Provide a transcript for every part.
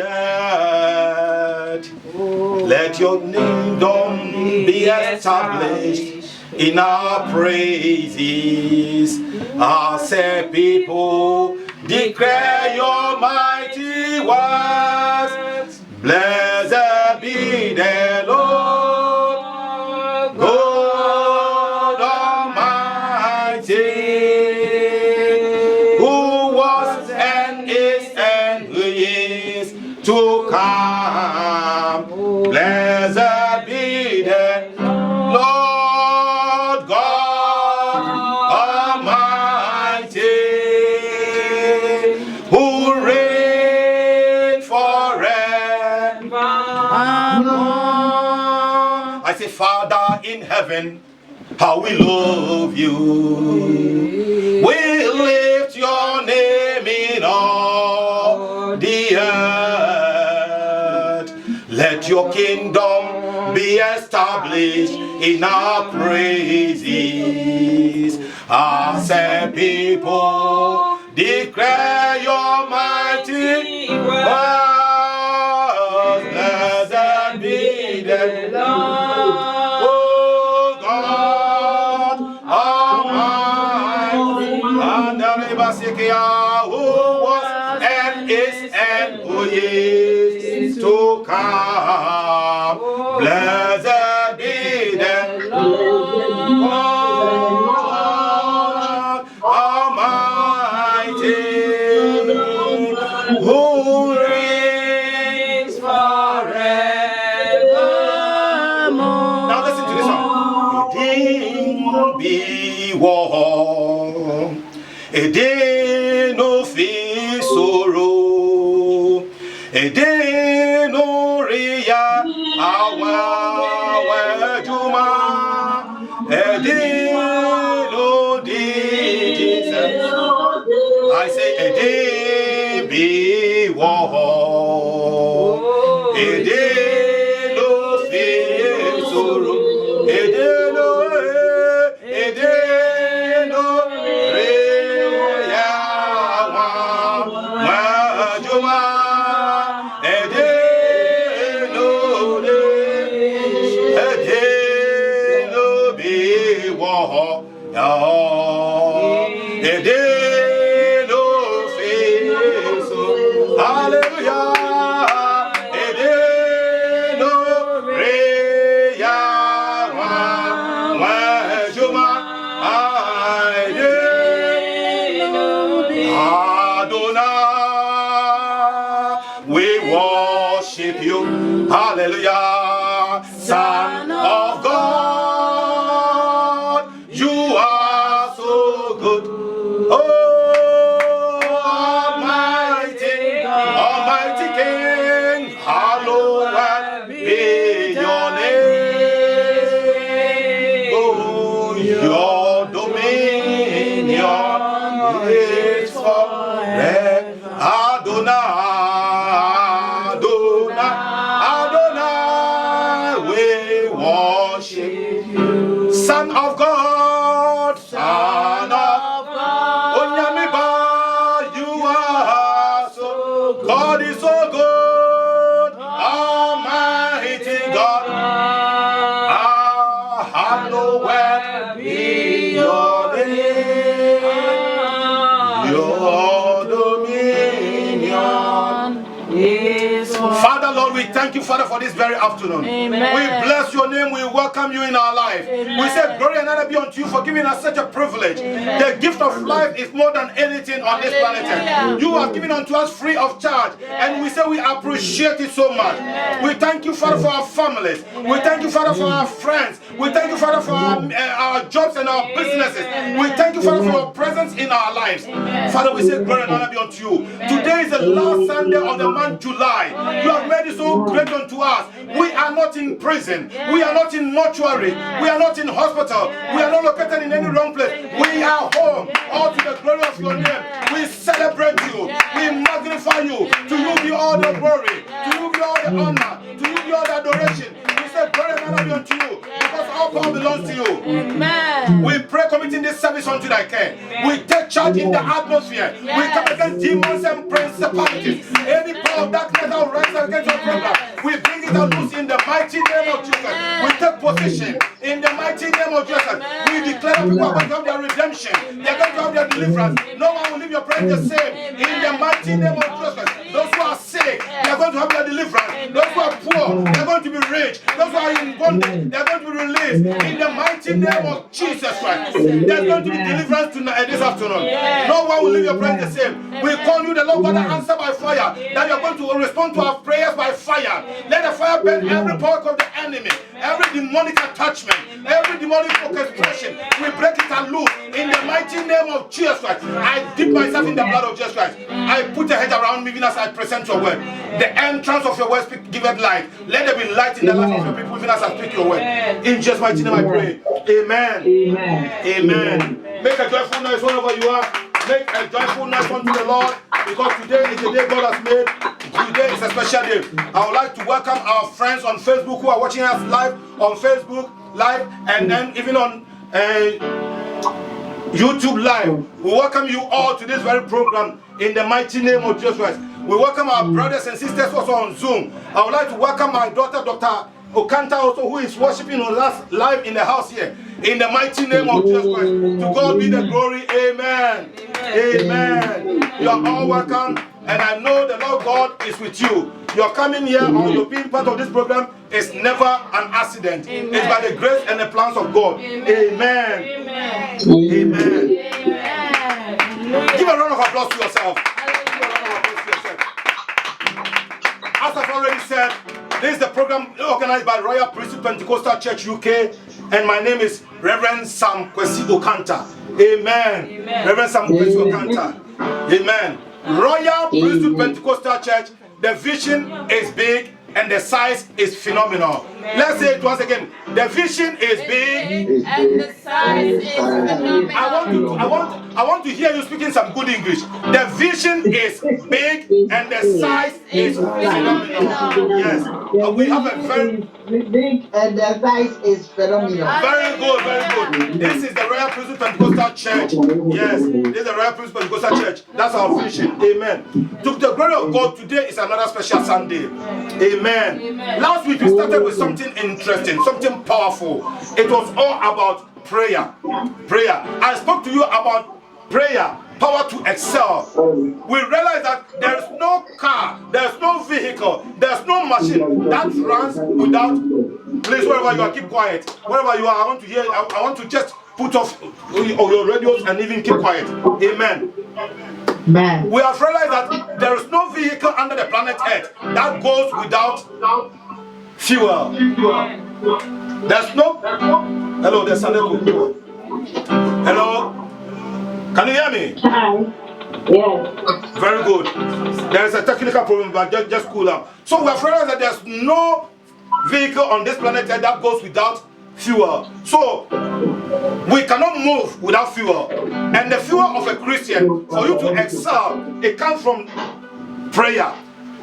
earth. Let your kingdom be established in our praises. As a people declare your mighty works. Blessed be the Lord God Almighty, who was and is and who is to come. Blessed be the Lord God Almighty, who reigns forever. I say, Father in heaven, how we love you. We lift your name in all the earth. Let your kingdom be established in our praises. As a people declare your mighty works. Blessed be the Lord, oh God Almighty, and the who was and is and who is to come. Blessed be the Lord Almighty, who reigns forevermore. Now listen to this song. It be war, it did no fear sorrow, it did no ria our juma, it did no Jesus. I say it did be war, it did no fear sorrow, it did no hallelujah, Son of God, you are so good. Oh, Almighty King, hallowed be your name. Oh, your dominion is forever. Adonai. Son of God, Son of God, Onyamiba, you are so, God is so good, Almighty God, hallowed be your name, your dominion is Father, Lord, we thank you, Father, for this very afternoon. Amen. We bless your name. We welcome you in our life. Amen. We say glory and honor be unto you for giving us such a privilege. Amen. The gift of life is more than anything on this planet. You have given unto us free of charge. And we say we appreciate it so much. Amen. We thank you, Father, for our families. Amen. We thank you, Father, for our friends. We thank you, Father, for our jobs and our businesses. Amen. We thank you, Father, for your presence in our lives. Amen. Father, we say glory and honor be unto you. Amen. Today is the last Sunday of the month July. You have made it so great unto us. We are not in prison. We are not in mortuary. We are not in hospital. We are not located in any wrong place. We are home. All to the glory of your name. We celebrate you. We magnify you. To you be all the glory. To you be all the honor. To you be all the adoration. We say glory and honor be unto you. Because all power belongs to you. Amen. We pray committing this service unto thy care. We take charge in the atmosphere. We come against demons and principalities. Any power of darkness that position. In the mighty name of Jesus, we declare that people are going to have their redemption. They are going to have their deliverance. No one will leave your prayer the same. In the mighty name of Jesus, those who are sick, they are going to have their deliverance. Those who are poor, they are going to be rich. Those who are in bondage, they are going to be released. In the mighty name of Jesus Christ, there's going to be deliverance tonight, this afternoon. No one will leave your prayer the same. We call you the Lord God that answer by fire. That you are going to respond to our prayers by fire. Let the fire burn every power of the enemy, every demonic attachment, every demonic orchestration. We break it and loose in the mighty name of Jesus Christ. I dip myself in the blood of Jesus Christ. I put a hedge around me even as I present your word. The entrance of your word give it light. Let there be light in the life of your people even as I speak your word. In Jesus' mighty name I pray. Amen. Amen. Make a joyful noise wherever you are. Make a joyful noise unto the Lord, because today is the day God has made. Today is a special day. I would like to welcome our friends on Facebook who are watching us live on Facebook Live, and then even on YouTube Live. We welcome you all to this very program in the mighty name of Jesus Christ. We welcome our brothers and sisters also on Zoom. I would like to welcome my daughter, Dr. Okanta, also, who is worshiping us live in the house here. In the mighty name of Jesus Christ. To God be the glory. Amen. Amen. You are all welcome. And I know the Lord God is with you. Your coming here or your being part of this program is never an accident. Amen. It's by the grace and the plans of God. Amen. Amen. Amen. Amen. Give a round of applause to yourself. As I've already said, this is the program organized by Royal Priesthood Pentecostal Church UK, and my name is Reverend Sam Kwesi Okanta. Amen. Amen. Reverend Sam Kwesi Okanta. Amen. Royal Priesthood Pentecostal Church, the vision is big and the size is phenomenal. Amen. Let's say it once again. The vision is big and the size is phenomenal. I want to hear you speaking some good English. The vision is big and the size is phenomenal. Yes. We have a very big and the size is phenomenal. Very good, very good. This is the Royal Priesthood Pentecostal Church. Yes, this is the Royal Priesthood Pentecostal Church. That's our vision. Amen. To the glory of God, today is another special Sunday. Amen. Last week we started with something interesting, something powerful. It was all about prayer. Prayer. I spoke to you about prayer, power to excel. We realized that there is no car, there is no vehicle, there is no machine that runs without. Please, wherever you are, keep quiet. Wherever you are, I want to hear. I want to just put off your radios and even keep quiet. Amen. Man. We have realized that there is no vehicle under the planet Earth that goes without fuel. There's no. Hello, there's an echo. Hello. Can you hear me? Hi. Yes. Very good. There is a technical problem, but just cool down. So we have realized that there's no vehicle on this planet Earth that goes without fuel. So we cannot move without fuel. And the fuel of a Christian, for you to excel, it comes from prayer.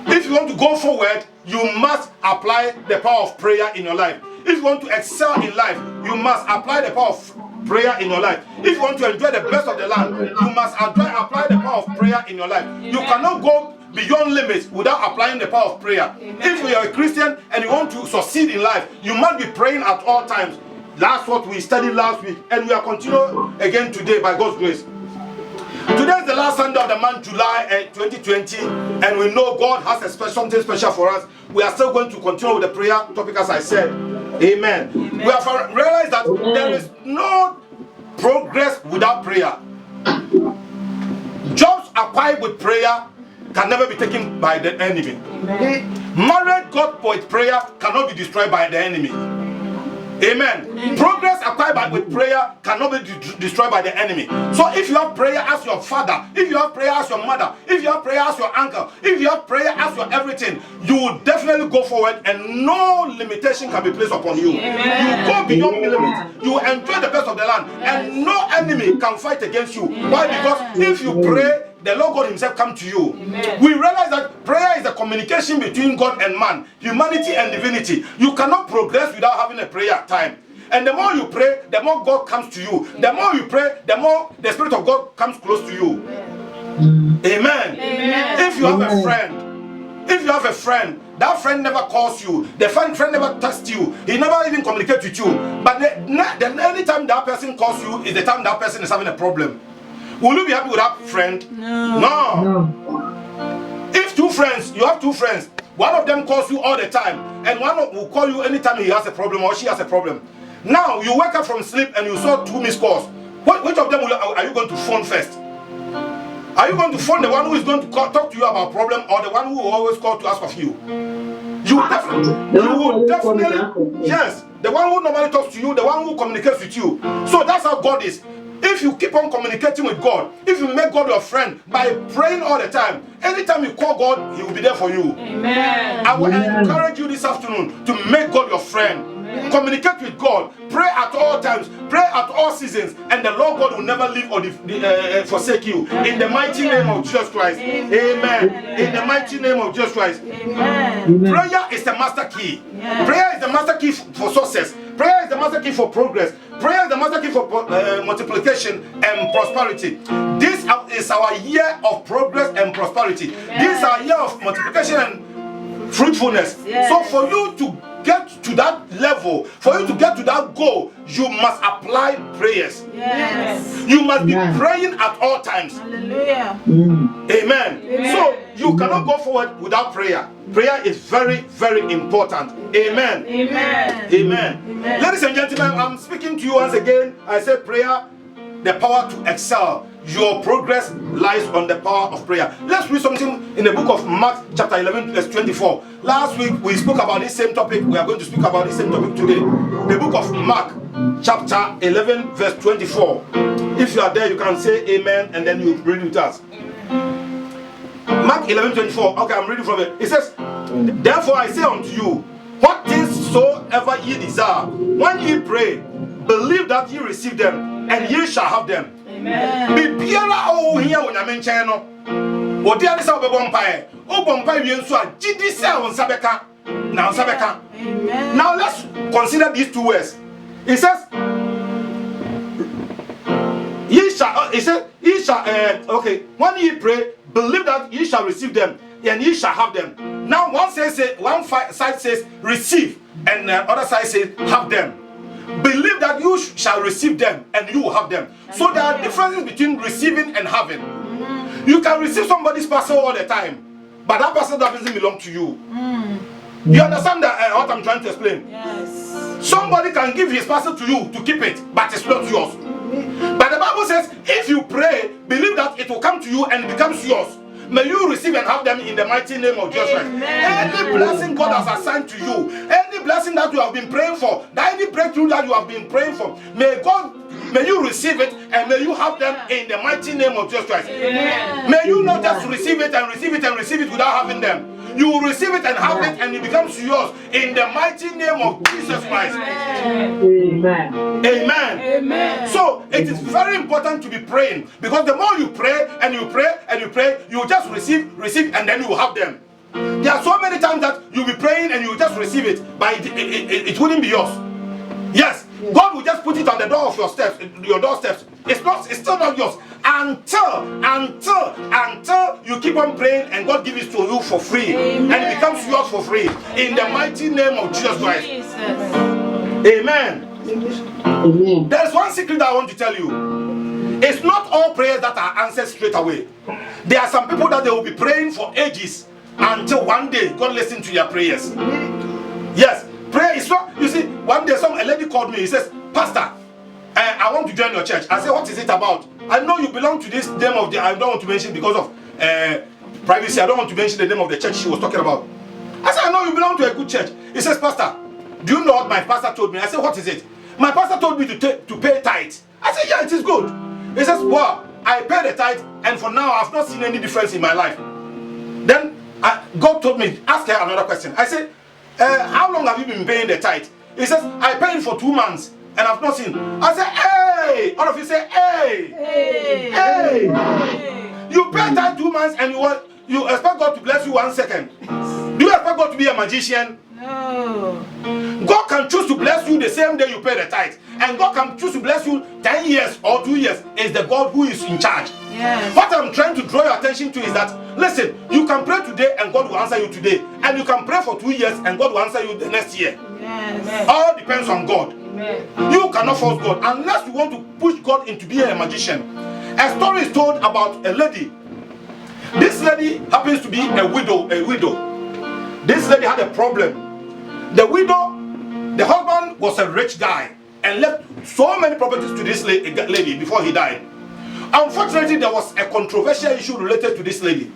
If you want to go forward, you must apply the power of prayer in your life. If you want to excel in life, you must apply the power of prayer in your life. If you want to enjoy the best of the land, you must apply the power of prayer in your life. You cannot go beyond limits without applying the power of prayer. If you are a Christian and you want to succeed in life, you must be praying at all times. That's what we studied last week, and we are continuing again today by God's grace. Today is the last Sunday of the month, July 2020, and we know God has something special for us. We are still going to continue with the prayer topic as I said. Amen. We have realized that there is no progress without prayer. Jobs acquired with prayer can never be taken by the enemy. Marriage got with prayer cannot be destroyed by the enemy. Amen. Progress acquired with prayer cannot be destroyed by the enemy. So if you have prayer as your father, if you have prayer as your mother, if you have prayer as your uncle, if you have prayer as your everything, you will definitely go forward and no limitation can be placed upon you. Amen. You go beyond limits. You will enjoy the best of the land, and no enemy can fight against you. Why? Because if you pray, the Lord God himself come to you. Amen. We realize that prayer is the communication between God and man, humanity and divinity. You cannot progress without having a prayer time. And the more you pray, the more God comes to you. The more you pray, the more the Spirit of God comes close to you. Amen. Amen. If you have a friend, if If you have a friend, that friend never calls you, the friend never texts you, he never even communicates with you. But the anytime that person calls you is the time that person is having a problem. Will you be happy with that friend? No. If you have two friends, one of them calls you all the time, and one will call you anytime he has a problem or she has a problem. Now you wake up from sleep and you saw 2 missed calls. Which of them are you going to phone first? Are you going to phone the one who is going to talk to you about problem, or the one who will always call to ask of you? You will definitely, yes, the one who normally talks to you, the one who communicates with you. So that's how God is. If you keep on communicating with God, if you make God your friend by praying all the time, anytime you call God, He will be there for you. Amen. I will encourage you this afternoon to make God your friend. Communicate with God. Pray at all times. Pray at all seasons. And the Lord God will never leave or forsake you. In the mighty name of Jesus Christ. Amen. In the mighty name of Jesus Christ. Amen. Prayer is the master key. Prayer is the master key for success. Prayer is the master key for progress. Prayer is the master key for multiplication and prosperity. This is our year of progress and prosperity. This is our year of multiplication and fruitfulness. So for you to get to that level, for you to get to that goal, you must apply prayers. Yes. You must be praying at all times. Hallelujah. Amen. So you cannot go forward without prayer. Prayer is very, very important. Amen. Amen. Amen. Ladies and gentlemen, I'm speaking to you once again. I say prayer, the power to excel. Your progress lies on the power of prayer. Let's read something in the book of Mark chapter 11 verse 24. Last week we spoke about this same topic. We are going to speak about this same topic today. The book of Mark chapter 11 verse 24. If you are there, you can say amen and then you read with us. Mark 11:24. Okay, I'm reading from it. It says, therefore I say unto you, what things soever ye desire, when ye pray, believe that ye receive them, and ye shall have them. Amen. Bibiara o hia onyame nchen no. Odi ade sa obebo mpae. Obo mpae wie nso a gidi se wonsa beka. Na wonsa beka. Amen. Now let's consider these two words. It says ye shall okay, when ye pray, believe that ye shall receive them, and ye shall have them. Now one side says receive, and the other side says have them. Believe that you shall receive them and you will have them. So there are differences between receiving and having. You can receive somebody's parcel all the time, but that parcel doesn't belong to you. You understand that what I'm trying to explain? Yes. Somebody can give his parcel to you to keep it, but it's not yours. But the Bible says, if you pray, believe that it will come to you and it becomes yours. May you receive and have them in the mighty name of Jesus Christ. Any blessing God has assigned to you, any blessing that you have been praying for, any breakthrough that you have been praying for, may you receive it and may you have them in the mighty name of Jesus Christ. Amen. May you not just receive it and receive it and receive it without having them. You will receive it and have it and it becomes yours in the mighty name of Jesus Christ. Amen. Amen. Amen. So it is very important to be praying, because the more you pray and you pray and you pray, you will just receive and then you will have them. There are so many times that you'll be praying and you will just receive it, but it wouldn't be yours. Yes, God will just put it on the door of your doorsteps. It's still not yours until you keep on praying and God gives it to you for free. Amen. And it becomes yours for free in the mighty name of Jesus Christ. Jesus. Amen. Amen. There's one secret that I want to tell you. It's not all prayers that are answered straight away. There are some people that they will be praying for ages until one day God listens to your prayers. Yes, prayer is not. You see, one day a lady called me. He says, Pastor, I want to join your church. I said, what is it about? I know you belong to this name of I don't want to mention because of privacy. I don't want to mention the name of the church she was talking about. I said, I know you belong to a good church. He says, Pastor, do you know what my pastor told me? I said, what is it? My pastor told me to pay tithe. I said, yeah, it is good. He says, well, I pay the tithe, and for now I've not seen any difference in my life. Then God told me, ask her another question. I said, how long have you been paying the tithe? He says, I paid it for 2 months and I've not seen. I said, hey! All of you say, hey! Hey. Hey! Hey. You pay tithe 2 months and you expect God to bless you 1 second. Do you expect God to be a magician? No. No. God can choose to bless you the same day you pay the tithe. And God can choose to bless you 10 years or 2 years. It's the God who is in charge. Yes. What I'm trying to draw your attention to is that, listen, you can pray today and God will answer you today. And you can pray for 2 years and God will answer you the next year. Yes. All depends on God. Amen. You cannot force God unless you want to push God into being a magician. A story is told about a lady. This lady happens to be a widow. This lady had a problem. The widow, the husband was a rich guy and left so many properties to this lady before he died. Unfortunately, there was a controversial issue related to this lady.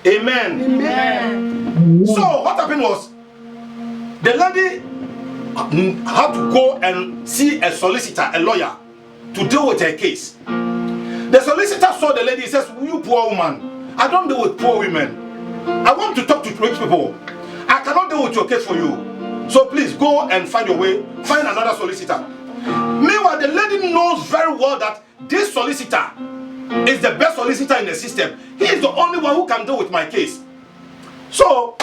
Amen. Amen. So what happened was, the lady had to go and see a solicitor, a lawyer, to deal with her case. The solicitor saw the lady. He says, "You poor woman, I don't deal with poor women. I want to talk to rich people. I cannot deal with your case for you. So please go and find your way. Find another solicitor." Meanwhile, the lady knows very well that this solicitor is the best solicitor in the system. He is the only one who can deal with my case. So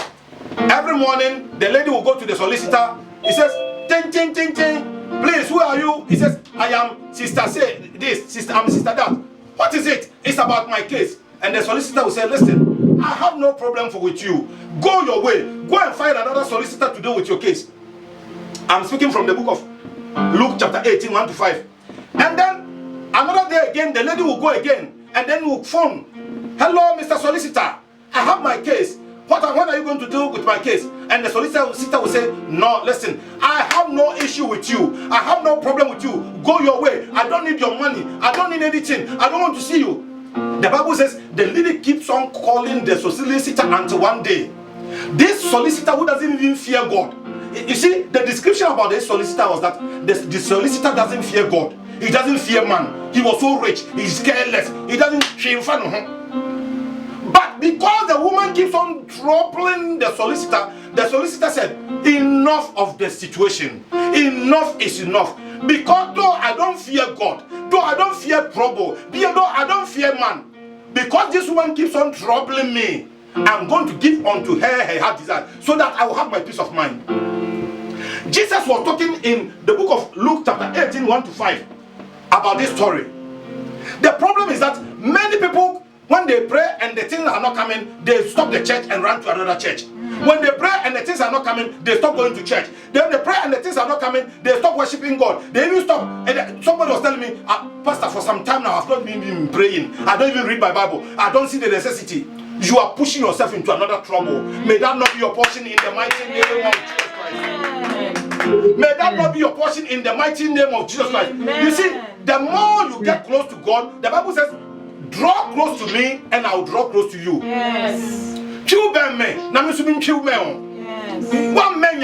every morning, the lady will go to the solicitor. He says, "Ting, ting, ting, ting. Please, who are you?" He says, "I am sister say this, sister, I'm sister that. What is it? It's about my case." And the solicitor will say, "Listen, I have no problem with you. Go your way. Go and find another solicitor to deal with your case." I'm speaking from the book of Luke chapter 18, 1-5. And then another day again, the lady will go again and then will phone. "Hello, Mr. Solicitor. I have my case. When are you going to deal with my case?" And the solicitor will say, "No, listen, I have no issue with you. I have no problem with you. Go your way. I don't need your money. I don't need anything. I don't want to see you." The Bible says the lady keeps on calling the solicitor until one day, this solicitor who doesn't even fear God. You see, the description about this solicitor was that the solicitor doesn't fear God. He doesn't fear man. He was so rich. He's careless. He doesn't fear him. But because the woman keeps on troubling the solicitor said, "Enough of the situation. Enough is enough. Because though I don't fear God, though I don't fear trouble, though I don't fear man, because this woman keeps on troubling me, I'm going to give unto her heart desire so that I will have my peace of mind." Jesus was talking in the book of Luke chapter 18, 1-5 about this story. The problem is that many people, when they pray and the things are not coming, they stop the church and run to another church. When they pray and the things are not coming, they stop going to church. Then they pray and the things are not coming, they stop worshiping God. They even stop. And somebody was telling me, "Pastor, for some time now, I've not been praying. I don't even read my Bible. I don't see the necessity." You are pushing yourself into another trouble. May that not be your portion in the mighty name of Jesus Christ. May that not be your portion in the mighty name of Jesus Christ. You see, the more you get close to God, the Bible says, "Draw close to me and I'll draw close to you." Yes. One man,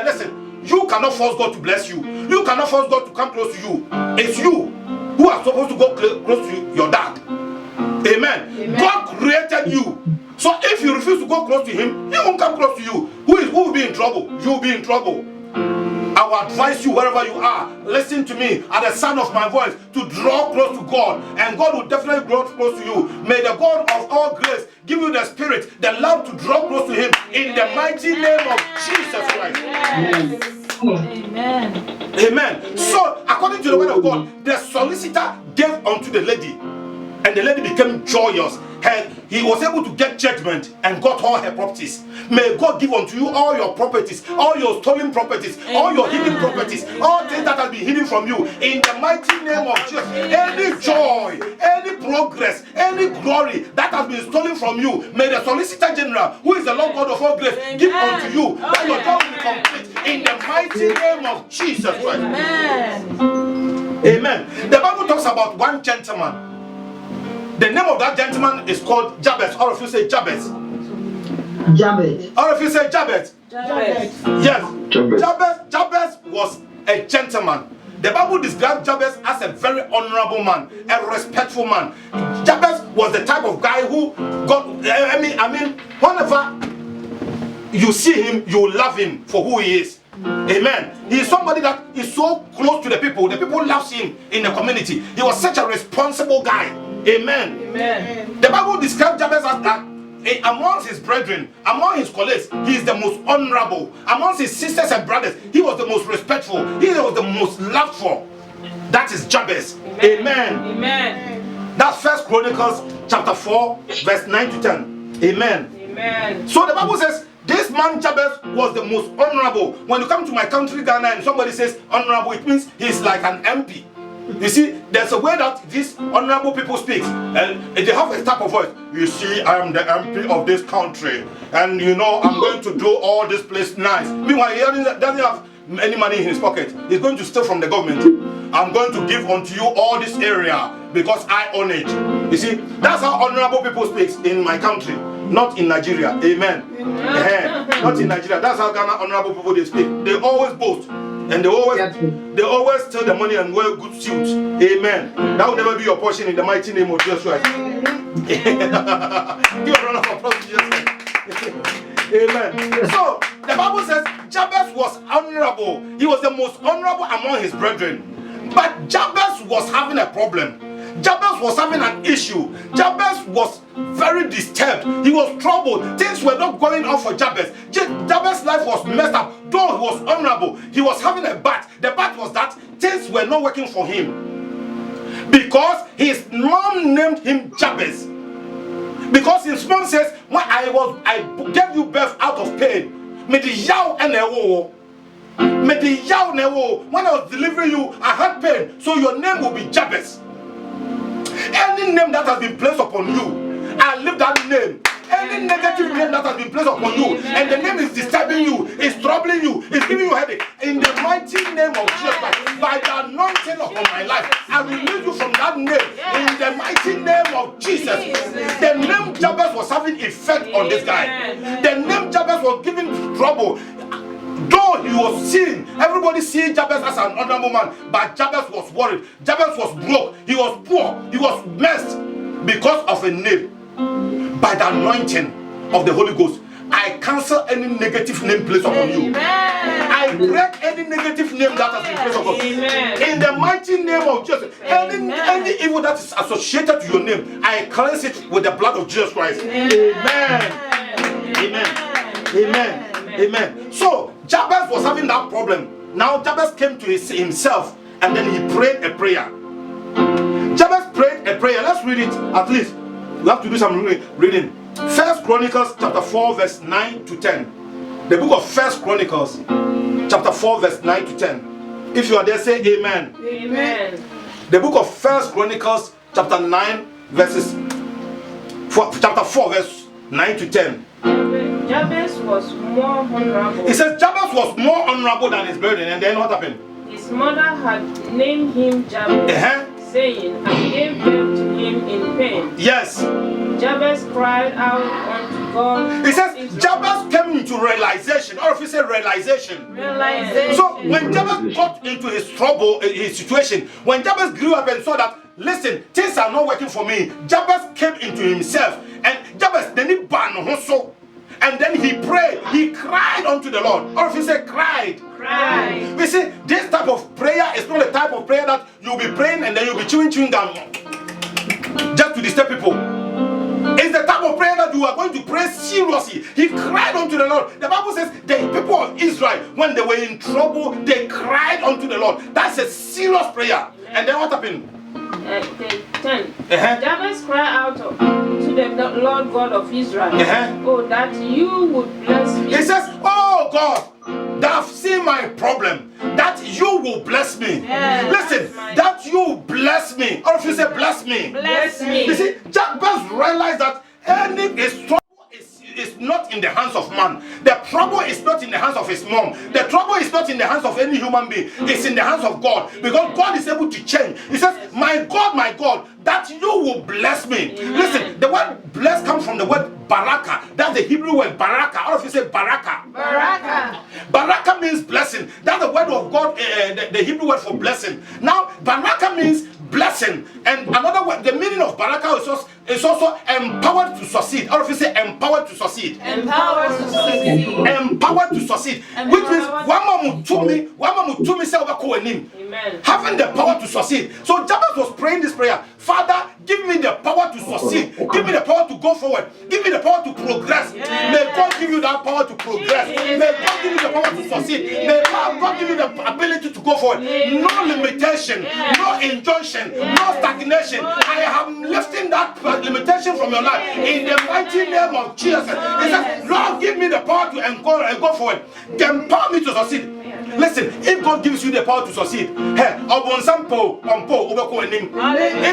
listen, you cannot force God to bless you. You cannot force God to come close to you. It's you who are supposed to go close to your dad. Amen. God created you. So if you refuse to go close to him, he won't come close to you. Who will be in trouble? You will be in trouble. I will advise you wherever you are, listen to me at the sound of my voice, to draw close to God, and God will definitely draw close to you. May the God of all grace give you the spirit, the love to draw close to him in the mighty name of Jesus Christ. Amen. Amen. So according to the word of God, the solicitor gave unto the lady, and the lady became joyous. He was able to get judgment and got all her properties. May God give unto you all your properties, all your stolen properties, all your hidden properties, all things that have been hidden from you. In the mighty name of Jesus, any joy, any progress, any glory that has been stolen from you, may the Solicitor General, who is the Lord God of all grace, give unto you, that your joy will be complete. In the mighty name of Jesus Christ. Amen. The Bible talks about one gentleman. The name of that gentleman is called Jabez. All of you say Jabez. Jabez. All of you say Jabez. Jabez. Yes. Jabez was a gentleman. The Bible describes Jabez as a very honorable man, a respectful man. Jabez was the type of guy who got, I mean, whenever you see him, you love him for who he is. Amen. He is somebody that is so close to the people. The people love him in the community. He was such a responsible guy. Amen. Amen. The Bible describes Jabez as amongst his brethren, among his colleagues, he is the most honorable. Amongst his sisters and brothers, he was the most respectful. He was the most loved for. That is Jabez. Amen. Amen. That's First Chronicles chapter 4, verse 9 to 10. Amen. Amen. So the Bible says, this man Jabez was the most honorable. When you come to my country, Ghana, and somebody says honorable, it means he's like an MP. You see, there's a way that these honorable people speak, and they have a type of voice. You see, I am the MP of this country, and you know, I'm going to do all this place nice. Meanwhile, he doesn't have any money in his pocket. He's going to steal from the government. I'm going to give unto you all this area because I own it. You see, that's how honorable people speak in my country, not in Nigeria. Amen. Not in Nigeria. That's how Ghana honorable people they speak. They always boast. And they always steal the money and wear good suits. Amen. That will never be your portion in the mighty name of Jesus Christ. Give a round of applause to Jesus Christ. Amen. So the Bible says Jabez was honorable. He was the most honorable among his brethren. But Jabez was having a problem. Jabez was having an issue. Jabez was very disturbed. He was troubled. Things were not going on for Jabez. Jabez's life was messed up. Though he was honorable, he was having a bat. The bat was that things were not working for him. Because his mom named him Jabez. Because his mom says, when I gave you birth out of pain. When I was delivering you, I had pain. So your name will be Jabez. Any name that has been placed upon you, I leave that name. Any negative name that has been placed upon you, and the name is disturbing you, is troubling you, is giving you a headache, in the mighty name of Jesus Christ, by the anointing upon my life, I release you from that name, in the mighty name of Jesus. The name Jabez was having effect on this guy. The name Jabez was giving trouble. Though he was seen, everybody see Jabez as an honorable man, but Jabez was worried. Jabez was broke. He was poor. He was messed because of a name. By the anointing of the Holy Ghost, I cancel any negative name placed upon you. I break any negative name that has been placed upon you. In the mighty name of Jesus, any evil that is associated to your name, I cleanse it with the blood of Jesus Christ. Amen. Amen. Amen. Amen. So Jabez was having that problem. Now Jabez came to himself and then he prayed a prayer. Jabez prayed a prayer. Let's read it at least. We have to do some reading. First Chronicles chapter 4 verse 9 to 10. The book of First Chronicles chapter 4 verse 9 to 10. If you are there, say amen. Amen. The book of First Chronicles chapter 9 verses chapter 4 verse 9 to 10. Jabez was more honorable. It says Jabez was more honorable than his brethren, and then what happened? His mother had named him Jabez, saying, I gave birth to him in pain. Yes. Jabez cried out unto God. It says Jabez came into realization. Or if you say realization. So when Jabez got into his trouble, his situation, when Jabez grew up and saw that, listen, things are not working for me, Jabez came into himself. And Jabez, then he banned also. And then he prayed, he cried unto the Lord. Or if you say cried. Cried. You see, this type of prayer is not a type of prayer that you'll be praying and then you'll be chewing gum just to disturb people. It's the type of prayer that you are going to pray seriously. He cried unto the Lord. The Bible says the people of Israel, when they were in trouble, they cried unto the Lord. That's a serious prayer. And then what happened? 10. Jabez cried out to the Lord God of Israel, oh, that you would bless me. He says, oh God, that I've seen my problem, that you will bless me. Listen, that you bless me. Or if you say bless me. Bless me. You see, Jabez realized that his trouble is not in the hands of man. The trouble is not in the hands of his mom. The trouble is not in the hands of any human being. It's in the hands of God. Because God is able to change. He says, my God, that you will bless me. Amen. Listen, the word bless comes from the word baraka. That's the Hebrew word baraka. Or if you say baraka. Baraka. Baraka means blessing. That's the word of God, the Hebrew word for blessing. Now, baraka means blessing. And another word, the meaning of baraka is also empowered to succeed. Or if you say empowered to succeed. Empowered to succeed. Empowered to succeed. Which means one man to me say over him. Having the power to succeed. So Jabez was praying this prayer. Father, give me the power to succeed. Give me the power to go forward. Give me the power to progress. May God give you that power to progress. May God give you the power to succeed. May God give you the ability to go forward. No limitation, no injunction, no stagnation. I am lifting that limitation from your life in the mighty name of Jesus. He says, Lord, give me the power to go forward. Empower me to succeed. Listen, if God gives you the power to succeed, if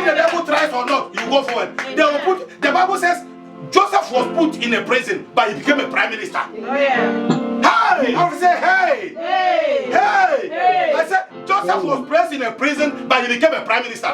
the devil tries or not, you go forward. They will put, the Bible says Joseph was put in a prison, but he became a prime minister. Hey! I will say, hey! Hey! I said, Joseph was placed in a prison, but he became a prime minister.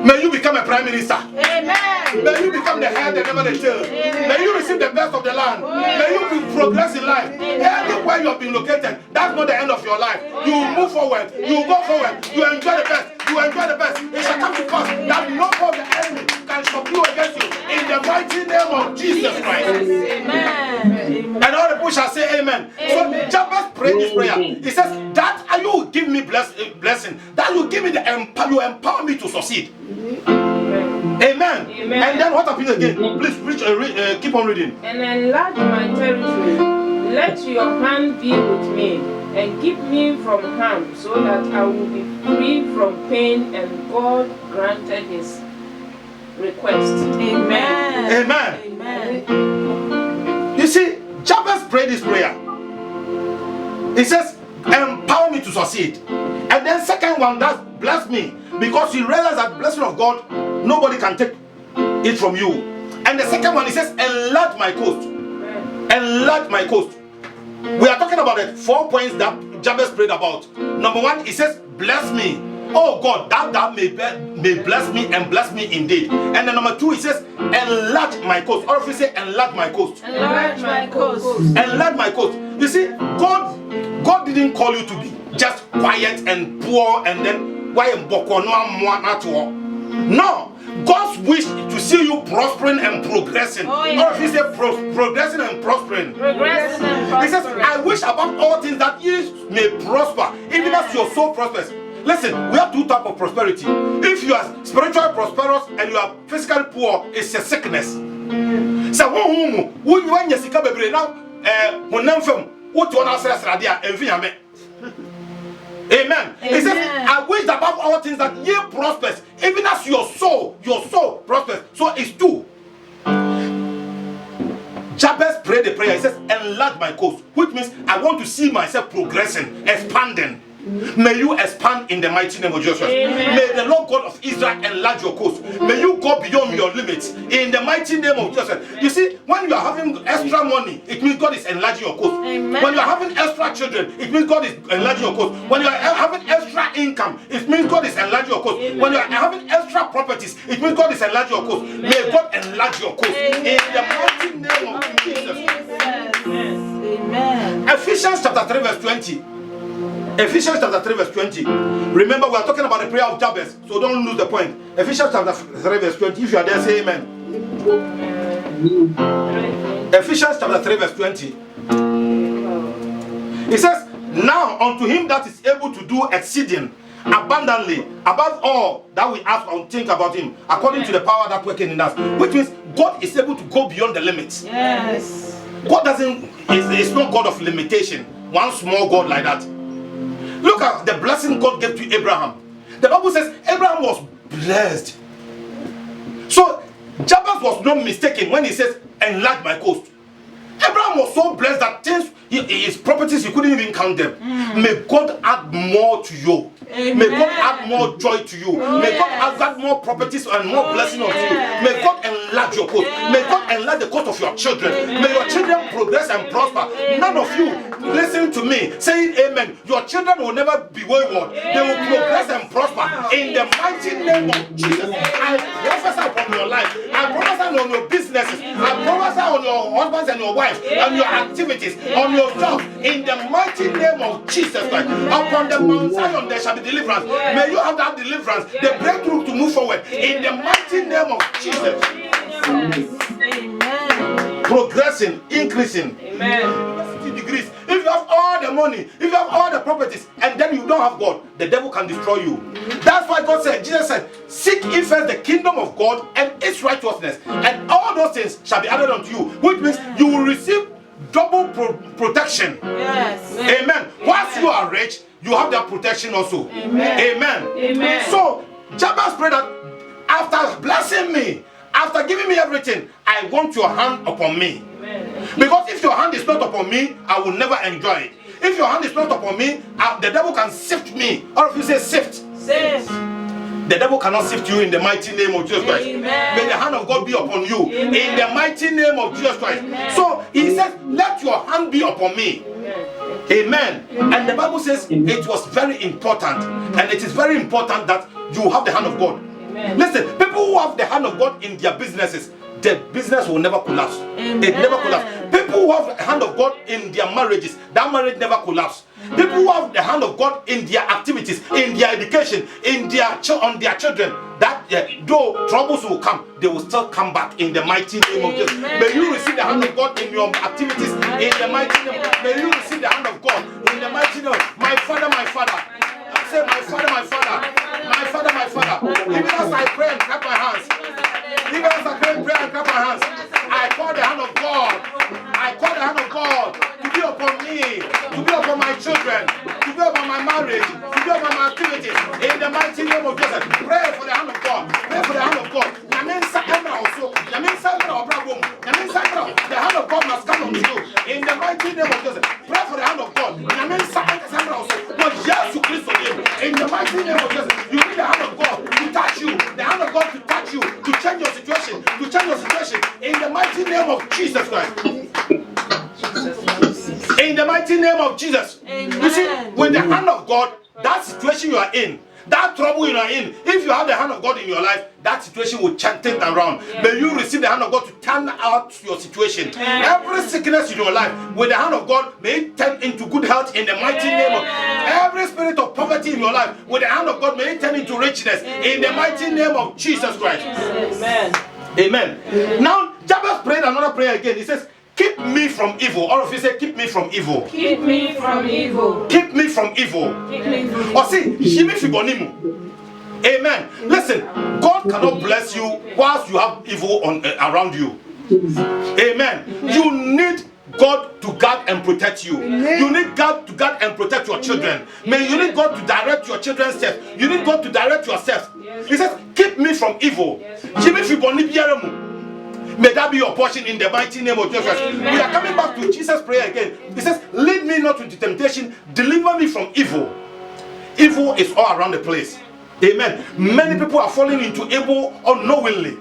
May you become a prime minister. Amen. May you become the head and never the tail. May you receive the best of the land. May you progress in life. Anywhere you have been located, that's not the end of your life. You move forward. You go forward. You enjoy the best. You enjoy the best. It shall come to pass that no more of the enemy can subdue against you in the mighty name of Jesus Christ. Amen. And all the people shall say amen. So Jabez prayed this prayer. He says, that you give me blessing. That you give me the you empower me to succeed. Amen. And then what happens again? Please preach, keep on reading. And enlarge my territory. Let your hand be with me and keep me from harm, so that I will be free from pain. And God granted his request. Amen. Amen. Amen. You see, Jabez prayed this prayer. He says, empower me to succeed. And then second one, that's bless me. Because he realized that the blessing of God, nobody can take it from you. And the second one, he says, enlarge my coast. Enlarge my coast. We are talking about the 4 points that Jabez prayed about. Number one, he says, bless me. Oh God, that may bless me and bless me indeed. And then number two, he says, enlarge my coast. Or if you say, enlarge my coast. Enlarge my coast. Enlarge my coast. You see, God didn't call you to be just quiet and poor and then no. God's wish to see you prospering and progressing. Or if you say progressing and prospering. He says, I wish above all things that you may prosper, even as your soul prospers. Listen, we have two types of prosperity. If you are spiritually prosperous and you are physically poor, it's a sickness. So when you see now, amen. He says, I wish above all things that ye prospers, even as your soul prospers. So it's two. Jabez prayed the prayer. He says, enlarge my coast, which means I want to see myself progressing, expanding. May you expand in the mighty name of Jesus. Amen. May the Lord God of Israel enlarge your coast. May you go beyond your limits in the mighty name of Jesus. You see, when you are having extra money, it means God is enlarging your coast. Amen. When you are having extra children, it means God is enlarging your coast. When you are having extra income, it means God is enlarging your coast. Amen. When you are having extra properties, it means God is enlarging your coast. Amen. May God enlarge your coast. Amen. In the mighty name of Jesus. Amen. Ephesians chapter 3 verse 20. Ephesians chapter 3 verse 20. Remember, we are talking about the prayer of Jabez, so don't lose the point. Ephesians chapter 3 verse 20. If you are there, say amen. Ephesians chapter 3 verse 20. It says, now unto him that is able to do exceeding abundantly above all that we ask or think about him, according to the power that working in us. Which means God is able to go beyond the limits. Yes. God is not God of limitation. One small God like that. Look at the blessing God gave to Abraham. The Bible says Abraham was blessed. So Jabez was not mistaken when he says, enlarge my coast. Abraham was so blessed that his properties, he couldn't even count them. May God add more to you. Amen. May God add more joy to you. May God add more properties and more blessing unto you. May God enlarge your coast. May God enlarge the coast of your children. May your children progress and prosper. None of you, listen to me, saying amen. Your children will never be wayward. They will progress and prosper in the mighty name of Jesus. I prophesy upon your life. I prophesy on your businesses. I prophesy on your husbands and your wives, on your activities, on your job, in the mighty name of Jesus Christ. Upon the Mount Zion there shall be deliverance. May you have that deliverance, the breakthrough to move forward in the mighty name of Jesus. Amen. Progressing, increasing. Amen. 50 degrees. If you have all the money, if you have all the properties, and then you don't have God, the devil can destroy you. That's why why God said, Jesus said, seek ye first the kingdom of God and its righteousness, and all those things shall be added unto you, which means you will receive double protection. Yes. Amen. Once you are rich, you have that protection also. Amen. Amen. So Jabez prayed that after blessing me, after giving me everything, I want your hand upon me. Amen. Because if your hand is not upon me, I will never enjoy it. If your hand is not upon me, the devil can sift me. Or if you say sift, Sift. the devil cannot sift you in the mighty name of Jesus Christ. Amen. May the hand of God be upon you. Amen. In the mighty name of Jesus Christ. Amen. So he says, let your hand be upon me. Amen. Amen. And the Bible says it was very important, and it is very important that you have the hand of God. Amen. Listen, people who have the hand of God in their businesses, the business will never collapse. Amen. It never collapses. People who have the hand of God in their marriages, that marriage never collapses. People who have the hand of God in their activities, in their education, in their on their children, that though troubles will come, they will still come back in the mighty name of Jesus. May you receive the hand of God in your activities in the mighty name. May you receive the hand of God in the mighty name. My Father, my Father. I say, my Father, my Father. My Father, my Father. Even as I pray and clap my hands. Even as I pray and clap my hands, I call the hand of God. I call the hand of God to be upon me, to be upon my children, to be upon my marriage, to be upon my activities. In the mighty name of Jesus, pray for the hand of God. Pray for the hand of God. The hand of God must come unto you. In the mighty name of Jesus, pray for the hand of God. But yes, you Christ in the mighty name of Jesus, you need the hand of God to touch you. The hand of God to touch you, to change your situation, to change your situation. In the mighty name of Jesus Christ. In the mighty name of Jesus. Amen. You see, with the hand of God, that situation you are in, that trouble you are in, if you have the hand of God in your life, that situation will turn around. Yes. May you receive the hand of God to turn out your situation. Yes. Every sickness in your life, with the hand of God, may it turn into good health in the mighty name of every spirit of poverty in your life, with the hand of God, may it turn into richness in the mighty name of Jesus Christ. Amen. Amen. Now, Jabez prayed another prayer again. He says, keep me from evil. All of you say, keep me from evil. Keep me from evil. Keep me from evil. Keep me from Or see, Shimi Fibonimu. Amen. Listen, God cannot bless you whilst you have evil around you. Amen. You need God to guard and protect you. You need God to guard and protect your children. May you need God to direct your children's steps. You need God to direct yourself. He says, keep me from evil. Shimi Fibonimu. May that be your portion in the mighty name of Jesus Christ. We are coming back to Jesus' prayer again. He says, lead me not into temptation, deliver me from evil. Evil is all around the place. Amen. Many people are falling into evil unknowingly.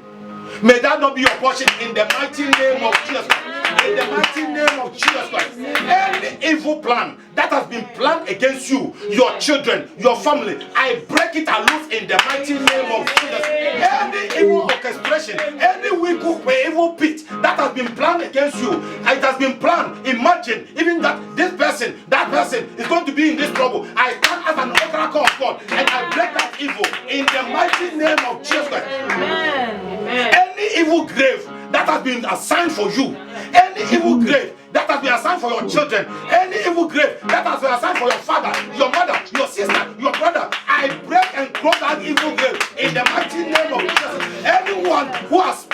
May that not be your portion in the mighty name of Jesus Christ. In the mighty name of Jesus Christ. Any evil plan that has been planned against you, your children, your family, I break it and loose in the mighty name of Jesus. Any evil orchestration, any evil pit that has been planned against you, it has been planned. Imagine even that this person, that person is going to be in this trouble. I stand as an oracle of God and I break that evil in the mighty name of Jesus Christ. Amen. Any evil grave that has been assigned for you, any evil grave that has been assigned for your children, any evil grave that has been assigned for your father, your mother, your sister, your brother, I break and close that evil grave in the mighty name of Jesus. Anyone who has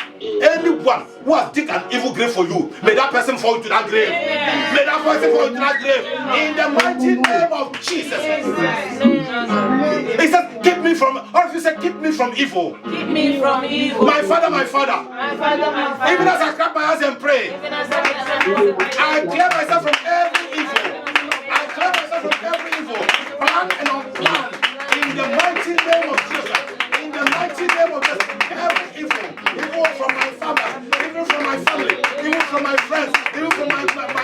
dig an evil grave for you, may that person fall into that grave. May that person fall into that grave in the mighty name of Jesus. He said, keep me from, or if you say, keep me from evil. Keep me from evil. My Father, my Father. My Father, my Father. Even as I clap my hands and pray, I clear myself from every evil. I clear myself from every evil, planned and unplanned, in the mighty name of Jesus. In the mighty name of Jesus, every evil from my father, evil from my family, evil from my friends, evil from my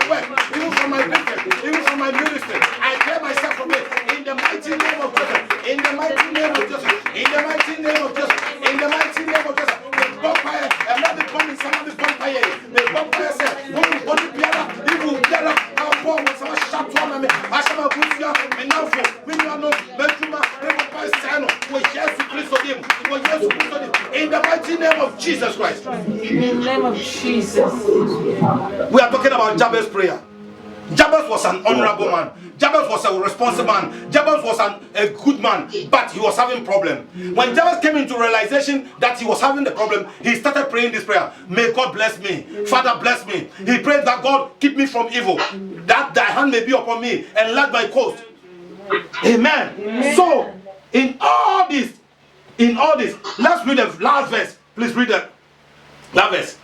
work, evil from my business, evil from my ministry. I clear myself from it in the mighty name of Jesus. In the mighty name of Jesus. In the mighty name of Jesus. In the mighty name of Jesus. The vampire, and not the coming, some of the vampire. The vampire said, "Body piara, evil piara, our poor was some shot to me. I shall not put you and now for when you are not Benjuma, the vampire Sano, was Jesus Christ of him. Was Jesus Christ of him. In the mighty name of Jesus Christ. In the name of Jesus. We are talking about Jabez's prayer. Jabez was an honorable man. Jabez was a responsible man. Jabez was a good man, but he was having problem. When Jabez came into realization that he was having the problem, he started praying this prayer: may God bless me, Father bless me. He prayed that God keep me from evil, that thy hand may be upon me, and enlarge my coast. Amen. So in all this, let's read the last verse. Please read the last verse.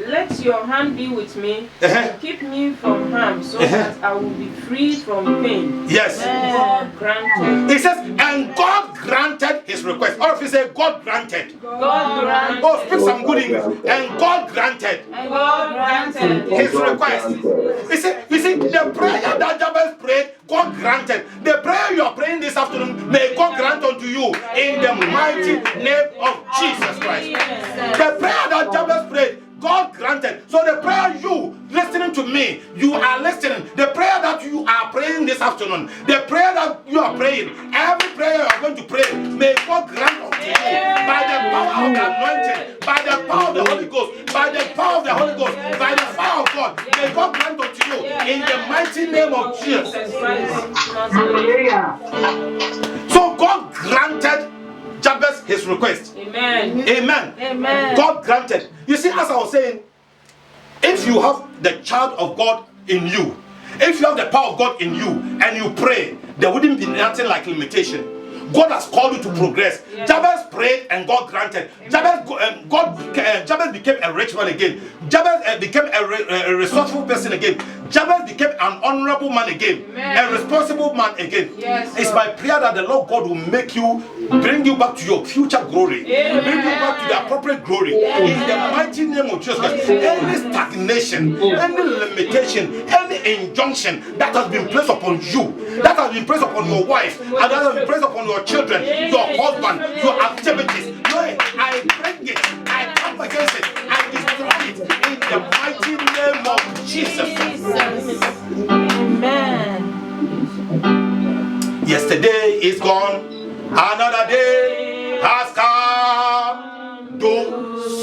Let your hand be with me, and keep me from harm, so that I will be free from pain. Yes. God granted. It says, and God granted his request. All of you say, God granted. God granted. Oh, speak some good English. And God granted. And God granted His request. You see, the prayer that Jabez prayed, God granted. The prayer you are praying this afternoon, may God grant unto you in the mighty name of Jesus Christ. The prayer that Jabez prayed, God granted. So the prayer you listening to me, you are listening. The prayer that you are praying this afternoon, the prayer that you are praying, every prayer you are going to pray, may God grant unto you by the power of the anointing, by the power of the Holy Ghost, by the power of the Holy Ghost, by the fire of God. May God grant unto you in the mighty name of Jesus. So God granted Jabez his request. Amen. Amen. Amen. God granted. You see, as I was saying, if you have the child of God in you, if you have the power of God in you, and you pray, there wouldn't be nothing like limitation. God has called you to progress. Yes. Jabez prayed and God granted. Jabez became a rich man again. Jabez became a resourceful person again. Jabez became an honorable man again. Amen. A responsible man again. Yes, it's my prayer that the Lord God will make you, bring you back to your future glory. Amen. Bring you back to the appropriate glory. Yes. In the mighty name of Jesus Christ. Any stagnation, any limitation, any injunction that has been placed upon you, that has been placed upon your wife, and that has been placed upon your children, your husband, your activities, I bring it, I come against it, I destroy it in the mighty name of Jesus. Amen. Yesterday is gone, another day has come. Do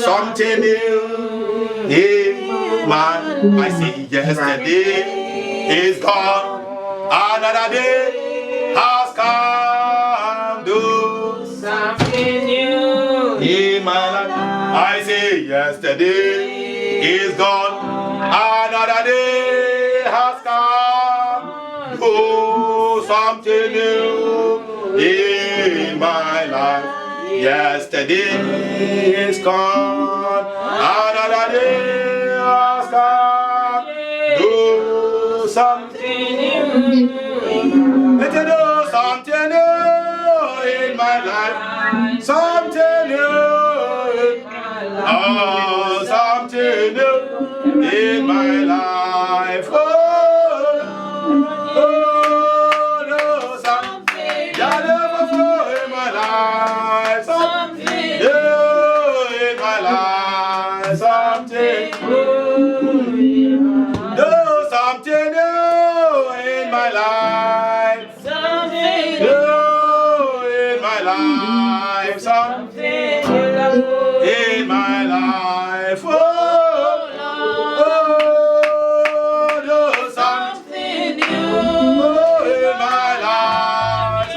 something new. Amen. I say yesterday is gone, another day has come. Do something new in my life. I say yesterday is gone, another day has come. Do something new in my life. Yesterday is gone, another day has come. Do something new. Let it do something new in my life. Something new in my life. Oh, something new in my life. No, something new in my life. Something new in my life. Something new. No, something new in my life. Something new in my life. Something new in my life. No, something new in my life.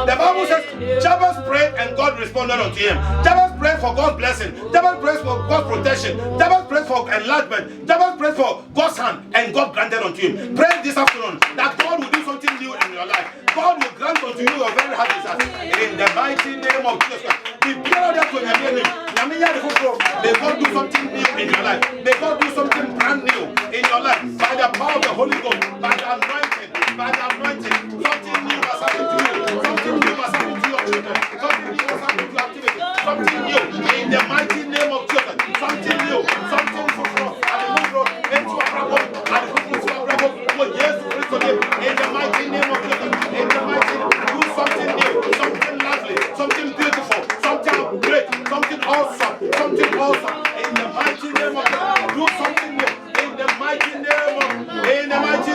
The Bible says Jabez prayed and God responded unto him. Jabez prayed for God's blessing. Jabez prayed for God's protection. Jabez prayed for enlargement. Jabez prayed for God's hand and God granted unto him. Pray this afternoon that God will do something new in your life. God will grant unto you your very heart desire. In the mighty name of Jesus Christ. May God do something new in your life. May God do something brand new in your life. By the power of the Holy Ghost. By the anointing. By the anointing. Something new must happen to you. Something new must happen to your children. Something new must happen to your activity. Something new in the mighty name of Jesus. Something new. Something for in the mighty name of Jesus. In the mighty name. Do something new. Something lovely. Something beautiful. Something great. Something awesome. Something awesome. In the mighty name of Jesus. Do something new. In the mighty